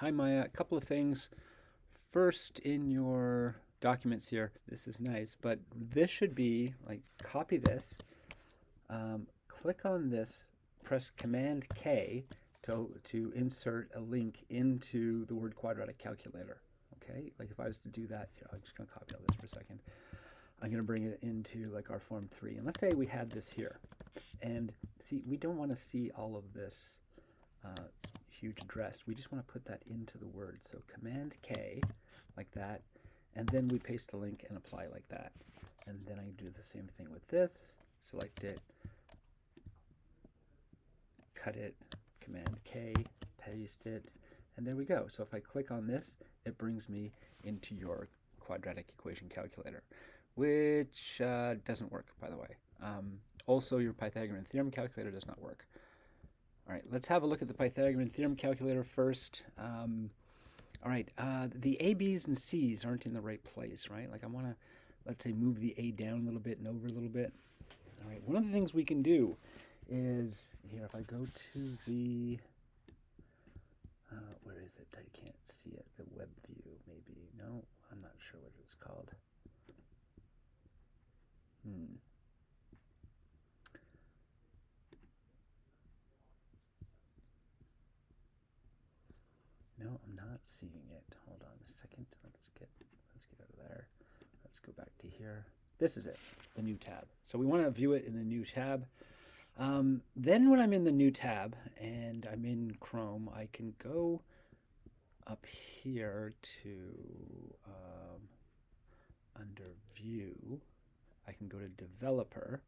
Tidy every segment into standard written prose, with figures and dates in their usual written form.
Hi Maya, a couple of things. First, in your documents here, this is nice, but this should be like copy this, click on this, press Command K to insert a link into the word quadratic calculator. Okay, like if I was to do that, here, I'm just going to copy all this for a second. I'm going to bring it into like our form 3. And let's say we had this here. And see, we don't want to see all of this uh, huge address. We just want to put that into the word. So Command K, like that, and then we paste the link and apply like that. And then I do the same thing with this. Select it, cut it, Command K, paste it, and there we go. So if I click on this, it brings me into your quadratic equation calculator, which doesn't work, by the way. Also, your Pythagorean theorem calculator does not work. All right, let's have a look at the Pythagorean theorem calculator first. All right, the A, B's, and C's aren't in the right place, right? Like I want to, let's say, move the A down a little bit and over a little bit. All right, one of the things we can do is, here, if I go to the, where is it? I can't see it. The web view, maybe. No, I'm not sure what it's called. No, I'm not seeing it. Hold on a second. Let's get out of there. Let's go back to here. This is it, the new tab. So we want to view it in the new tab. Then when I'm in the new tab and I'm in Chrome, I can go up here to under View. I can go to Developer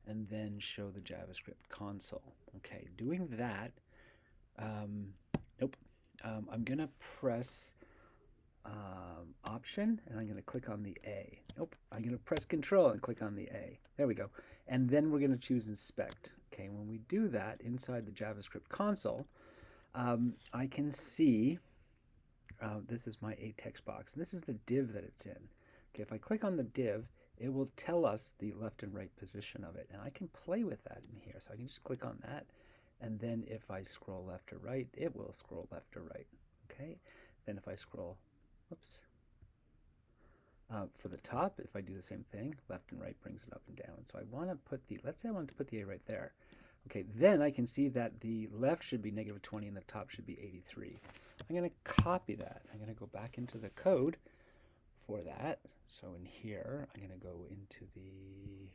and then show the JavaScript console. Okay, doing that, nope. I'm going to press Option and I'm going to click on the A. Nope, I'm going to press Control and click on the A. There we go. And then we're going to choose Inspect. Okay, when we do that inside the JavaScript console, I can see this is my A text box, and this is the div that it's in. Okay, if I click on the div, it will tell us the left and right position of it, and I can play with that in here. So I can just click on that, and then if I scroll left or right, it will scroll left or right. Okay, then if I scroll, whoops, for the top, if I do the same thing, left and right brings it up and down. So I want to put the, let's say I want to put the A right there. Okay, then I can see that the left should be -20 and the top should be 83. I'm going to copy that. I'm going to go back into the code for that. So in here, I'm going to go into the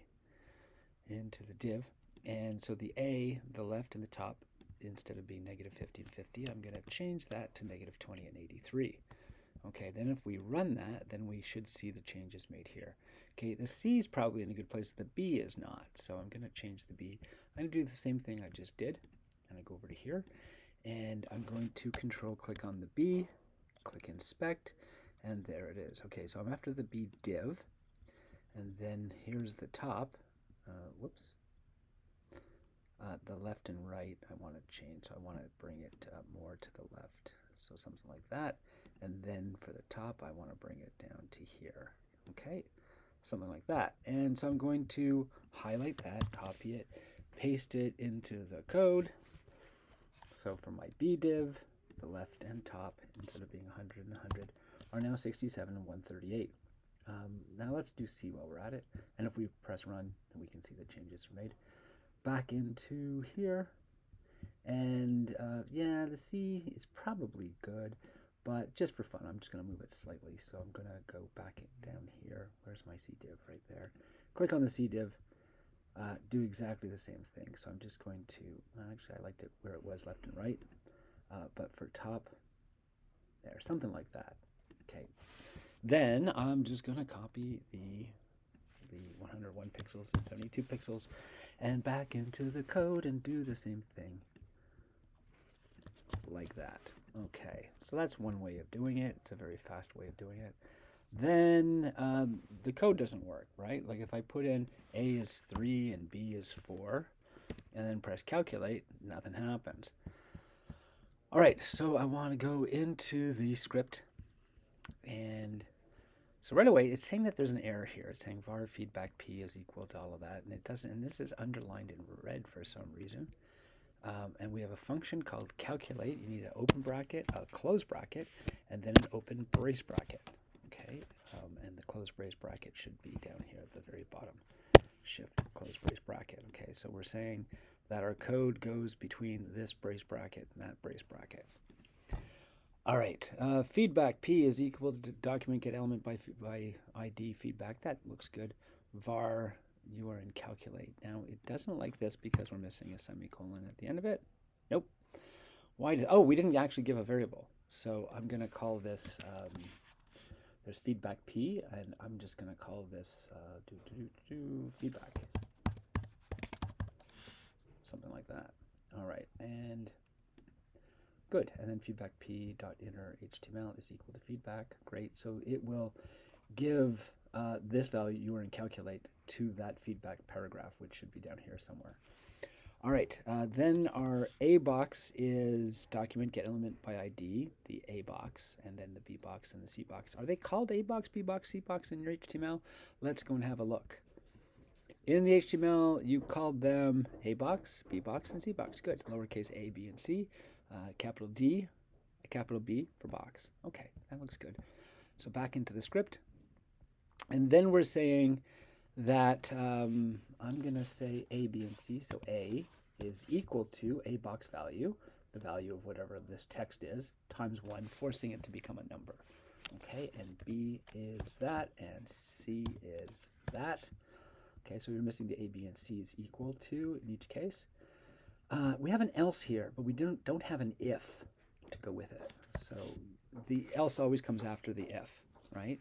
div. And so the A, the left and the top, instead of being -50 and 50, I'm going to change that to -20 and 83. Okay, then if we run that, then we should see the changes made here. Okay, the C is probably in a good place. The B is not. So I'm going to change the B. I'm going to do the same thing I just did. I'm going to go over to here, and I'm going to control click on the B, click inspect, and there it is. Okay, so I'm after the B div, and then here's the top. Whoops. The left and right I want to change, so I want to bring it more to the left. So something like that. And then for the top, I want to bring it down to here. Okay, something like that. And so I'm going to highlight that, copy it, paste it into the code. So for my B div, the left and top, instead of being 100 and 100, are now 67 and 138. Now let's do C while we're at it. And if we press run, we can see the changes are made. Back into here, and yeah, the C is probably good, but just for fun, I'm just going to move it slightly. So I'm going to go back down here. Where's my C div? Right there. Click on the C div. Do exactly the same thing. So I'm just going to, actually I liked it where it was left and right, but for top, there, something like that. Okay. Then I'm just going to copy the 101 pixels and 72 pixels and back into the code and do the same thing like that. Okay, so that's one way of doing it. It's a very fast way of doing it. Then the code doesn't work, right? Like if I put in A is 3 and B is 4 and then press calculate, nothing happens. All right, so I want to go into the script, and so right away, it's saying that there's an error here. It's saying var feedback p is equal to all of that, and it doesn't. And this is underlined in red for some reason. And we have a function called calculate. You need an open bracket, a close bracket, and then an open brace bracket. Okay, and the close brace bracket should be down here at the very bottom. Shift close brace bracket. Okay, so we're saying that our code goes between this brace bracket and that brace bracket. All right, feedback P is equal to document get element by ID feedback. That looks good. Var URN calculate. Now it doesn't like this because we're missing a semicolon at the end of it. Nope. Why did? Oh, we didn't actually give a variable. So I'm going to call this. There's feedback P, and I'm just going to call this feedback. Something like that. All right, and good. And then feedback P dot inner HTML is equal to feedback. Great. So it will give this value URN calculate to that feedback paragraph, which should be down here somewhere. All right, then our A box is document get element by ID, the A box, and then the B box and the C box. Are they called A box, B box, C box in your HTML? Let's go and have a look. In the HTML, you called them A box, B box, and C box. Good. Lowercase a, B, and C. Capital D, capital B for box. Okay, that looks good. So back into the script. And then we're saying that I'm going to say A, B, and C. So A is equal to A box value, the value of whatever this text is, times 1, forcing it to become a number. Okay, and B is that, and C is that. Okay, so we're missing the A, B, and C is equal to in each case. We have an else here, but we don't have an if to go with it. So the else always comes after the if, right?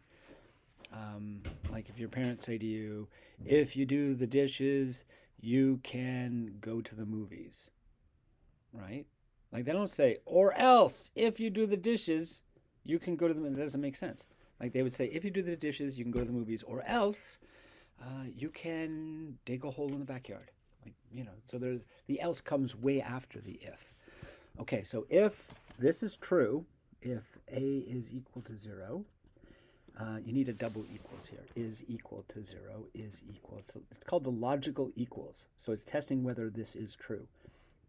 Like if your parents say to you, if you do the dishes, you can go to the movies, right? Like they don't say, or else if you do the dishes, you can go to the movies. That doesn't make sense. Like they would say, if you do the dishes, you can go to the movies, or else you can dig a hole in the backyard. Like, you know, so there's the else comes way after the if. Okay, so if this is true, if A is equal to 0, you need a double equals here. Is equal to 0 is equal. So it's called the logical equals. So it's testing whether this is true.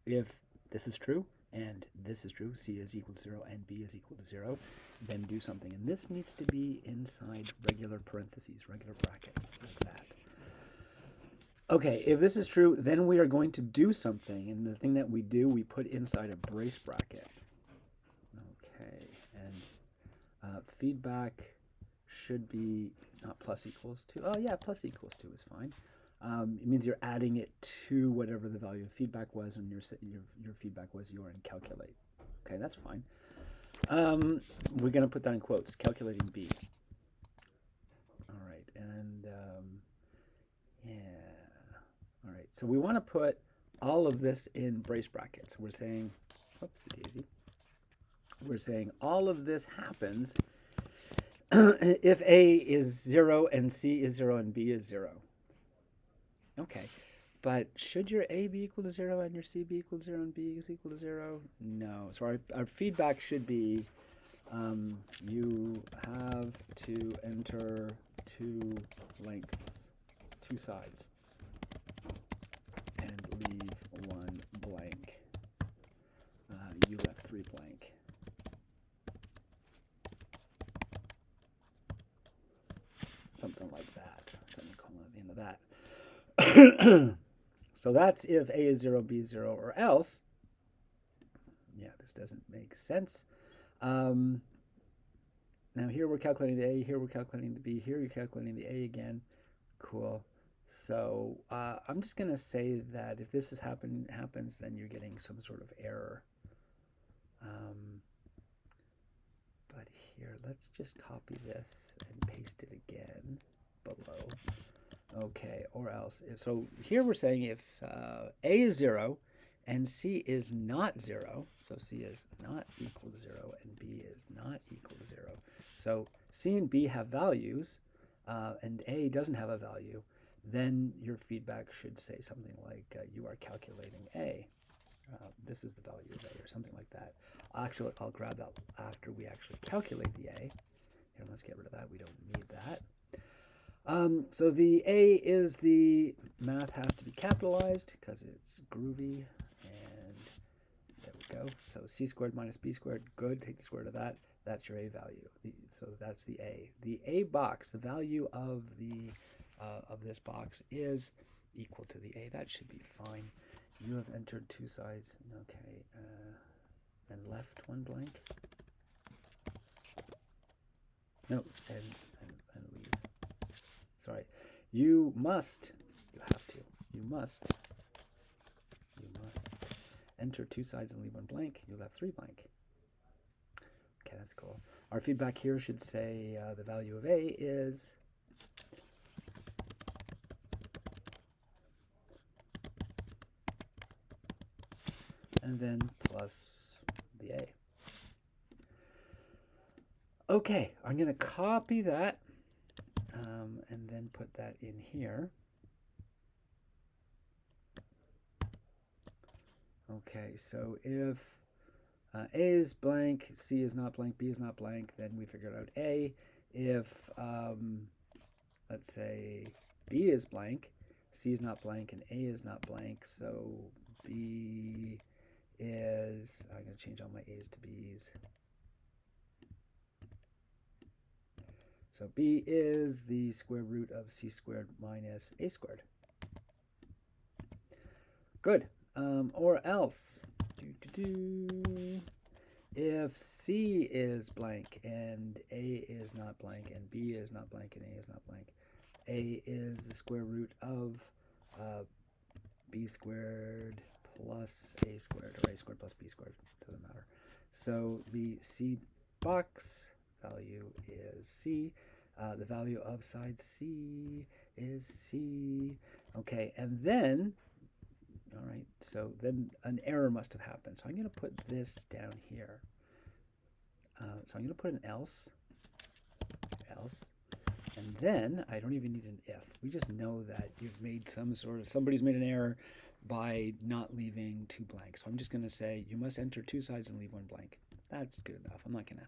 If this is true and this is true, C is equal to 0 and B is equal to 0, then do something. And this needs to be inside regular parentheses, regular brackets, like that. Okay, if this is true, then we are going to do something. And the thing that we do, we put inside a brace bracket. Okay, and feedback should be not plus equals to. Oh yeah, plus equals to is fine. It means you're adding it to whatever the value of feedback was, and your feedback was URN calculate. Okay, that's fine. We're going to put that in quotes. Calculating B. All right, and yeah. All right, so we want to put all of this in brace brackets. We're saying, whoopsie daisy. We're saying all of this happens if A is 0 and C is 0 and B is 0. Okay, but should your A be equal to 0 and your C be equal to 0 and B is equal to 0? No. So our feedback should be you have to enter 2 lengths, 2 sides, and leave 1 blank. You left 3 blank. Something like that, semicolon at the end of that. So that's if A is 0, B is 0, or else. Yeah, this doesn't make sense. Now here we're calculating the A, here we're calculating the B, here you're calculating the A again. Cool. So I'm just going to say that if this happens, then you're getting some sort of error. But here, let's just copy this and paste it again below. Okay, or else. So here we're saying if A is 0 and C is not 0, so C is not equal to 0 and B is not equal to 0. So C and B have values and A doesn't have a value, then your feedback should say something like you are calculating A. This is the value of A or something like that. Actually, I'll grab that after we actually calculate the A. Here, let's get rid of that. We don't need that. So the A is the math has to be capitalized because it's groovy, and go. So c squared minus b squared, good. Take the square root of that. That's your a value. So that's the a. The a box, the value of this box is equal to the a. That should be fine. You have entered two sides. Okay, and left one blank. No, and leave. Sorry. You must enter two sides and leave one blank. You'll have three blank. Okay, that's cool. Our feedback here should say the value of a is and then plus the a. Okay, I'm going to copy that and then put that in here. Okay, so if a is blank, c is not blank, b is not blank, then we figured out a. If, let's say, b is blank, c is not blank, and a is not blank, so b is, I'm going to change all my a's to b's. So b is the square root of c squared minus a squared. Good. Or else, if c is blank and a is not blank and b is not blank and a is not blank, a is the square root of b squared plus a squared, or a squared plus b squared, doesn't matter. So the c box value is c. The value of side c is c. Okay, and then, all right, so then an error must have happened. So I'm going to put this down here. So I'm going to put an else, and then I don't even need an if. We just know that you've made somebody's made an error by not leaving two blanks. So I'm just going to say you must enter two sides and leave one blank. That's good enough. I'm not going to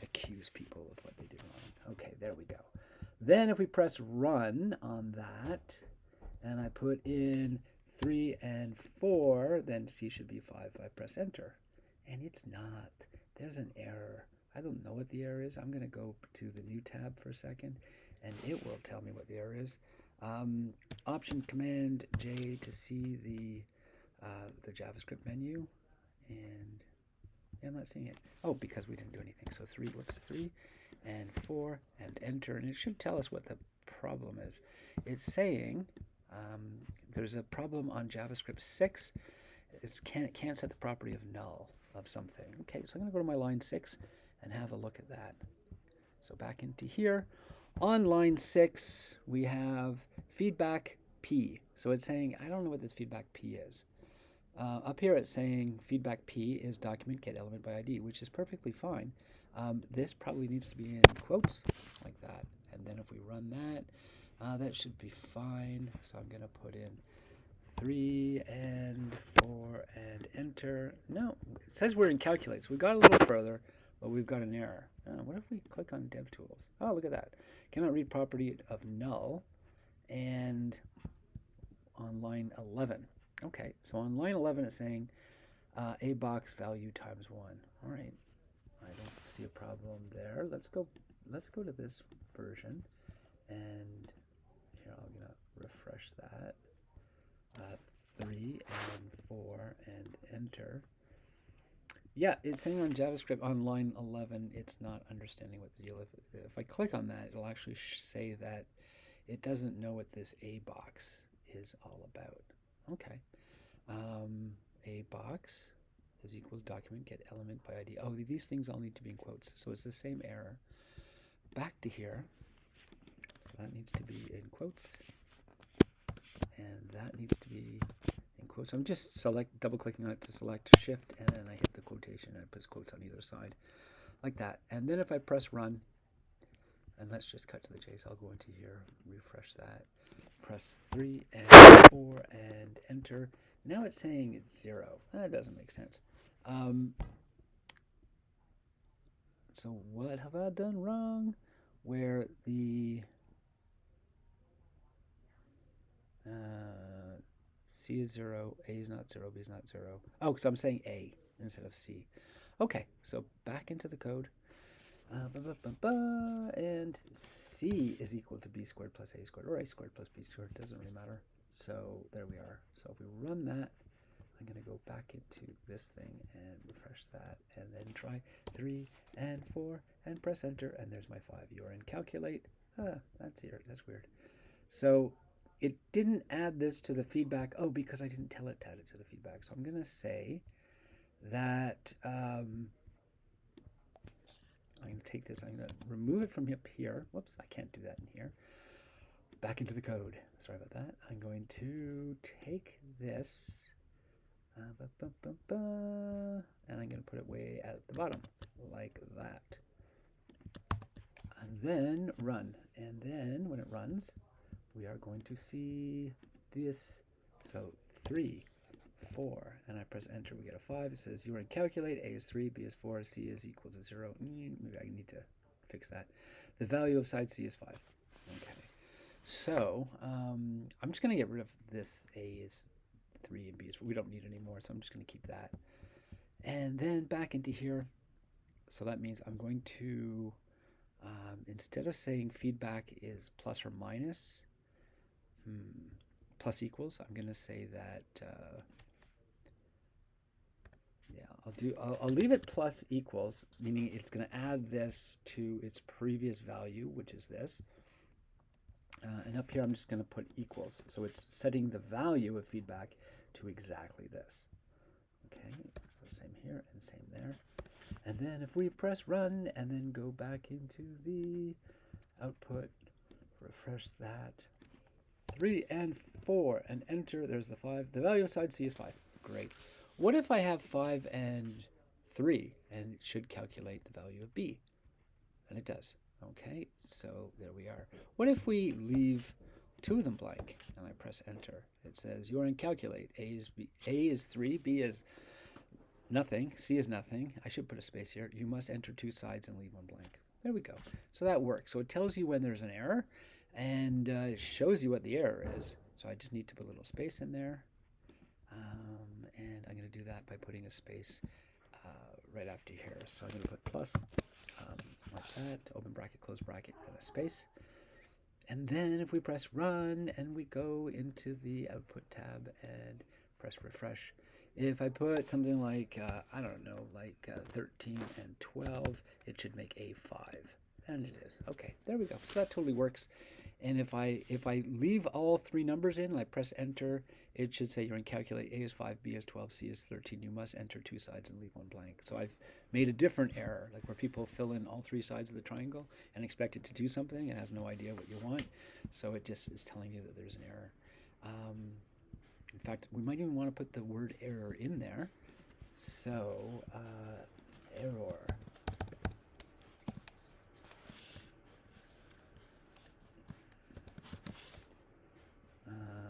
accuse people of what they did wrong. Okay, there we go. Then if we press run on that, and I put in 3 and 4, then C should be 5 if I press enter. And it's not. There's an error. I don't know what the error is. I'm going to go to the new tab for a second, and it will tell me what the error is. Option Command J to see the JavaScript menu, and yeah, I'm not seeing it. Oh, because we didn't do anything. So 3, whoops, 3 and 4 and enter, and it should tell us what the problem is. It's saying there's a problem on JavaScript 6. It can't set the property of null of something. Okay, so I'm going to go to my line 6 and have a look at that. So back into here. On line 6, we have feedback P. So it's saying, I don't know what this feedback P is. Up here it's saying feedback P is document get element by ID, which is perfectly fine. This probably needs to be in quotes like that. And then if we run that, that should be fine. So I'm going to put in 3 and 4 and enter. No, it says we're in calculate. So we got a little further, but we've got an error. What if we click on DevTools? Oh, look at that. Cannot read property of null. And on line 11. Okay, so on line 11 it's saying a box value times 1. All right, I don't see a problem there. Let's go to this version, and here I'm gonna refresh that. 3 and 4 and enter. Yeah, it's saying on JavaScript on line 11 it's not understanding what the deal is. If I click on that, it'll actually say that it doesn't know what this a box is all about. Okay. A box is equal to document get element by ID. Oh, these things all need to be in quotes, so it's the same error. Back to here. So that needs to be in quotes, and that needs to be in quotes. I'm just double clicking on it to select shift, and then I hit the quotation and it puts quotes on either side like that. And then if I press run, and let's just cut to the chase, I'll go into here, refresh that, press 3 and 4 and enter. Now it's saying it's 0. That doesn't make sense. So what have I done wrong? Where the C is 0, A is not 0, B is not 0. Oh, because I'm saying A instead of C. Okay, so back into the code. And C is equal to b squared plus a squared, or a squared plus b squared, doesn't really matter. So there we are. So if we run that, I'm going to go back into this thing and refresh that, and then try 3 and 4 and press enter, and there's my 5. You're in calculate. That's here. That's weird. So it didn't add this to the feedback. Oh, because I didn't tell it to add it to the feedback. So I'm going to say that I'm going to take this, I'm going to remove it from up here. Whoops, I can't do that in here. Back into the code. Sorry about that. I'm going to take this, and I'm going to put it way at the bottom, like that. And then run. And then when it runs, we are going to see this. So 3, 4, and I press enter, we get a 5. It says you are in calculate, a is 3, b is 4, c is equal to 0. Maybe I need to fix that. The value of side c is 5. Okay, so I'm just going to get rid of this. A is 3 and b is 4. We don't need any more, so I'm just going to keep that. And then back into here. So that means I'm going to, instead of saying feedback is plus or minus, plus equals, I'm going to say that, I'll leave it plus equals, meaning it's going to add this to its previous value, which is this. And up here, I'm just going to put equals. So it's setting the value of feedback to exactly this. Okay, so same here and same there. And then if we press run and then go back into the output, refresh that, 3 and 4 and enter, there's the 5. The value of side C is 5. Great. What if I have 5 and 3 and it should calculate the value of B? And it does. Okay, so there we are. What if we leave 2 of them blank and I press enter? It says you're in calculate. A is 3, B is nothing, C is nothing. I should put a space here. You must enter 2 sides and leave 1 blank. There we go. So that works. So it tells you when there's an error, and it shows you what the error is. So I just need to put a little space in there. And I'm going to do that by putting a space right after here. So I'm going to put plus, like that, open bracket, close bracket, and a space. And then if we press run and we go into the output tab and press refresh, if I put something like, I don't know, like 13 and 12, it should make A5. And it is. Okay, there we go. So that totally works. And if I leave all 3 numbers in and I press enter, it should say you're in calculate. A is 5, B is 12, C is 13. You must enter 2 sides and leave 1 blank. So I've made a different error, like where people fill in all 3 sides of the triangle and expect it to do something and has no idea what you want. So it just is telling you that there's an error. In fact, we might even want to put the word error in there. So error.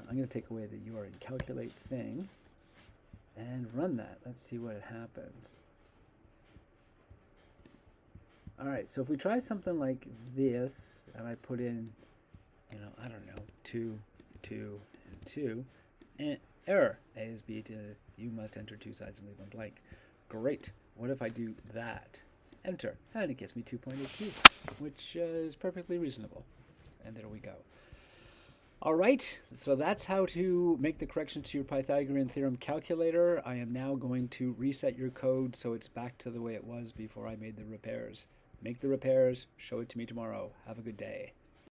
I'm going to take away the you are in calculate thing and run that. Let's see what happens. All right, so if we try something like this and I put in, I don't know, 2, 2, and 2, and error. A is B to you must enter 2 sides and leave 1 blank. Great. What if I do that? Enter. And it gives me 2.82, which is perfectly reasonable. And there we go. All right, so that's how to make the corrections to your Pythagorean theorem calculator. I am now going to reset your code so it's back to the way it was before I made the repairs. Make the repairs, show it to me tomorrow. Have a good day.